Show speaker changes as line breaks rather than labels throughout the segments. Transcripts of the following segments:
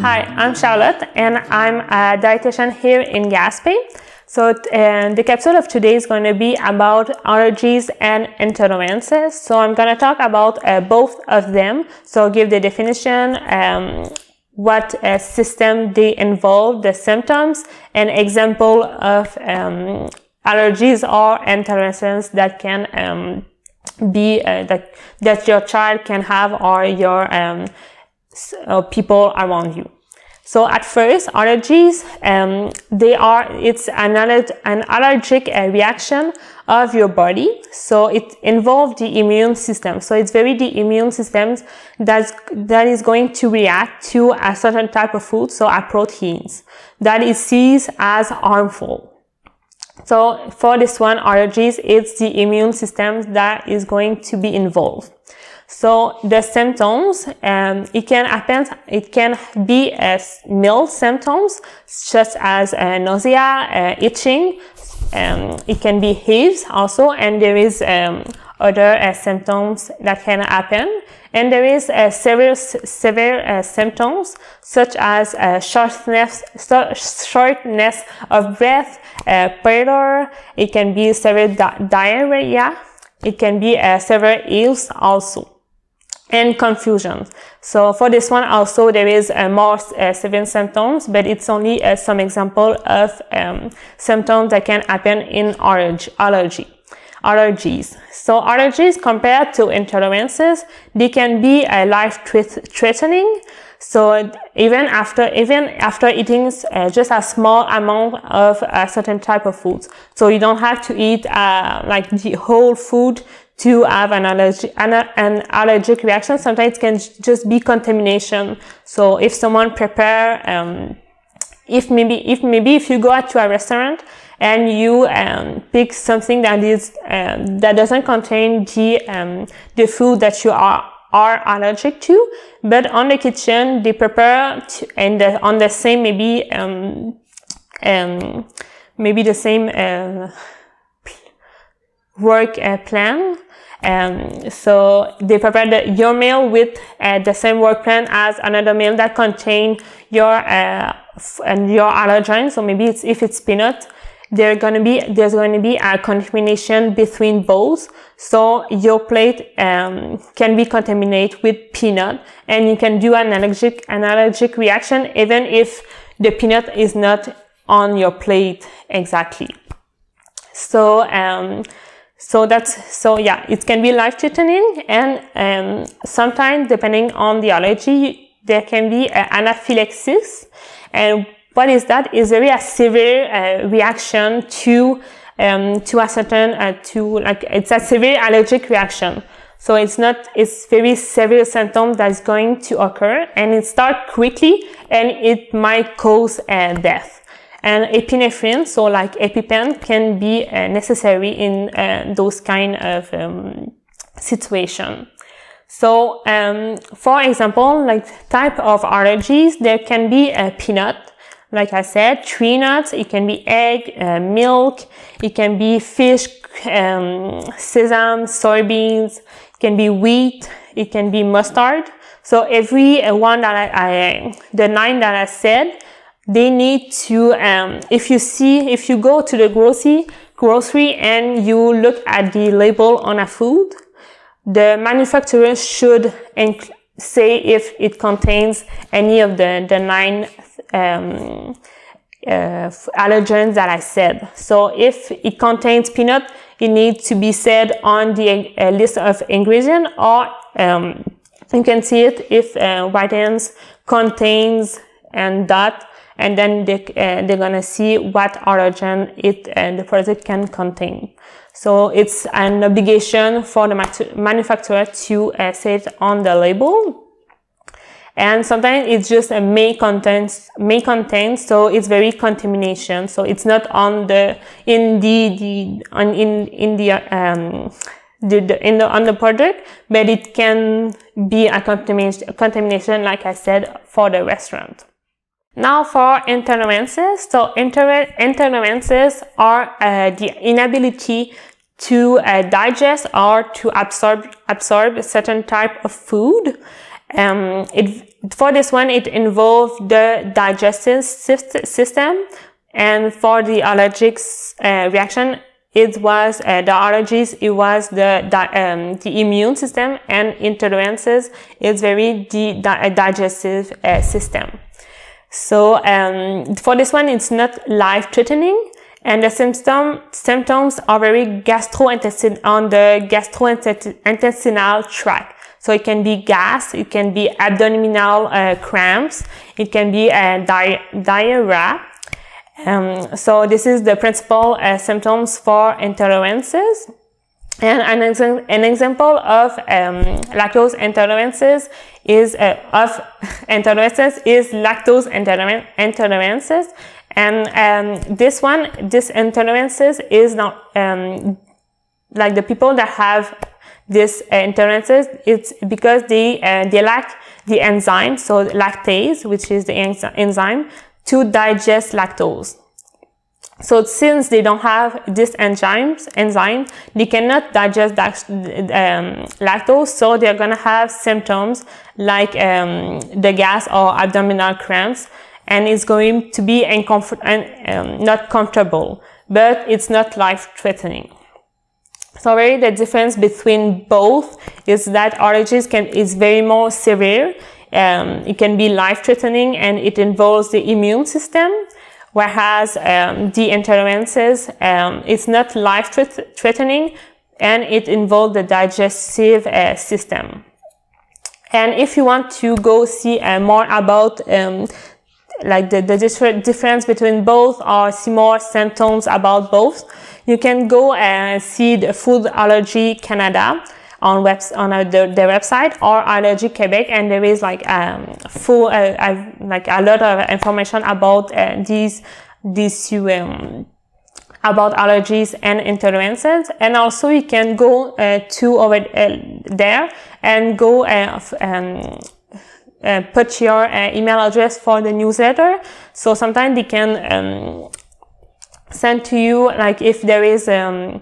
Hi, I'm Charlotte and I'm a dietitian here in Gaspe. So the capsule of today is going to be about allergies and intolerances. So I'm going to talk about both of them. So give the definition, what system they involve, the symptoms, and example of allergies or intolerances that can be that your child can have or your people around you. So at first, allergies, it's an allergic reaction of your body. So it involves the immune system. So it's the immune system that is going to react to a certain type of food, so a proteins, that is seen as harmful. So for this one, allergies, it's the immune system that is going to be involved. So the symptoms, it can be mild symptoms such as nausea, itching. It can be hives also, and there is other symptoms that can happen. And there is severe symptoms such as shortness of breath, pallor. It can be severe diarrhea. It can be severe ills also. And confusion. So for this one also there is more severe symptoms, but it's only some example of symptoms that can happen in allergies. So allergies compared to intolerances, they can be life-threatening. So even after eating just a small amount of a certain type of food. So you don't have to eat like the whole food to have an allergic reaction. Sometimes it can just be contamination. So if someone prepare, if you go out to a restaurant and you pick something that doesn't contain the food that you are allergic to, but on the kitchen they prepare on the same maybe the same work plan. So they prepare your meal with the same work plan as another meal that contain your allergen. So maybe if it's peanut, there's going to be a contamination between both. So your plate can be contaminated with peanut, and you can do an allergic reaction even if the peanut is not on your plate exactly. So it can be life-threatening, and sometimes depending on the allergy, there can be anaphylaxis. And what is that? Is very a severe reaction to a certain it's a severe allergic reaction. So it's very severe symptom that's going to occur, and it starts quickly, and it might cause death. And epinephrine, so like EpiPen, can be necessary in those kind of situation. So, for example, like type of allergies, there can be a peanut, like I said, tree nuts. It can be egg, milk. It can be fish, sesame, soybeans. It can be wheat. It can be mustard. So every one that the 9 that I said, they need to, if you go to the grocery and you look at the label on a food, the manufacturer should say if it contains any of the 9 allergens that I said. So if it contains peanut, it needs to be said on the list of ingredients, or you can see it if vitamins contains and that. And then they're gonna see what allergen the product can contain. So it's an obligation for the manufacturer to say it on the label. And sometimes it's just a may contain, so it's very contamination. So it's not on the product, but it can be a contamination, like I said, for the restaurant. Now for intolerances. So intolerances are the inability to digest or to absorb a certain type of food. It for this one, it involved the digestive system, and for the allergics reaction, it was the allergies. It was the immune system, and intolerances is very the digestive system. So for this one, it's not life-threatening, and the symptoms are very on the gastrointestinal tract. So it can be gas, it can be abdominal cramps, it can be diarrhea. So this is the principal symptoms for intolerances. And an example of lactose intolerances is lactose intolerances. And this intolerances is not like the people that have this intolerances. It's because they lack the enzyme, so lactase, which is the enzyme to digest lactose. So since they don't have this enzyme, they cannot digest lactose, so they're gonna have symptoms like the gas or abdominal cramps, and it's going to be not comfortable, but it's not life-threatening. So really the difference between both is that allergies is very more severe. It can be life-threatening, and it involves the immune system, whereas the intolerances, it's not life-threatening, and it involves the digestive system. And if you want to go see more about like the difference between both, or see more symptoms about both, you can go see the Food Allergy Canada on their website, or Allergie Quebec, and there is like full like a lot of information about these about allergies and intolerances. And also you can go to over there and go put your email address for the newsletter. So sometimes they can send to you, like if there is a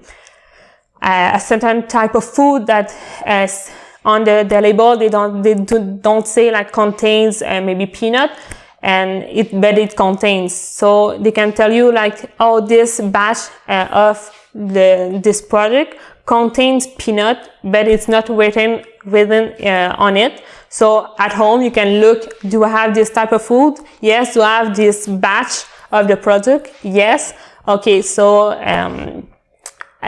certain type of food that on the label they don't say like contains maybe peanut, but it contains. So they can tell you like, oh, this batch of this product contains peanut, but it's not written on it. So at home you can look, do I have this type of food? Yes. Do I have this batch of the product? Yes. Okay, so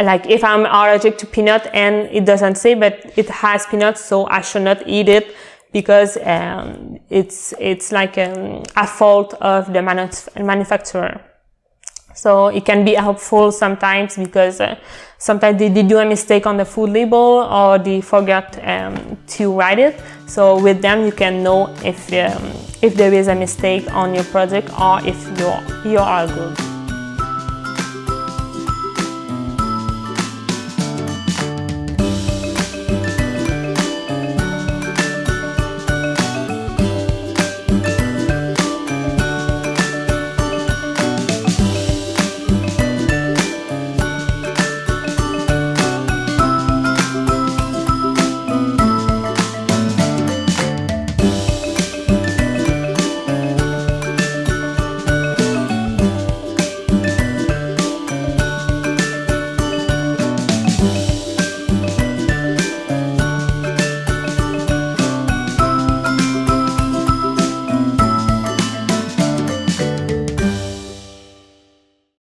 like if I'm allergic to peanut and it doesn't say, but it has peanut, so I should not eat it, because it's like a fault of the manufacturer. So it can be helpful sometimes, because sometimes they do a mistake on the food label, or they forgot to write it. So with them you can know if there is a mistake on your product, or if you're all good.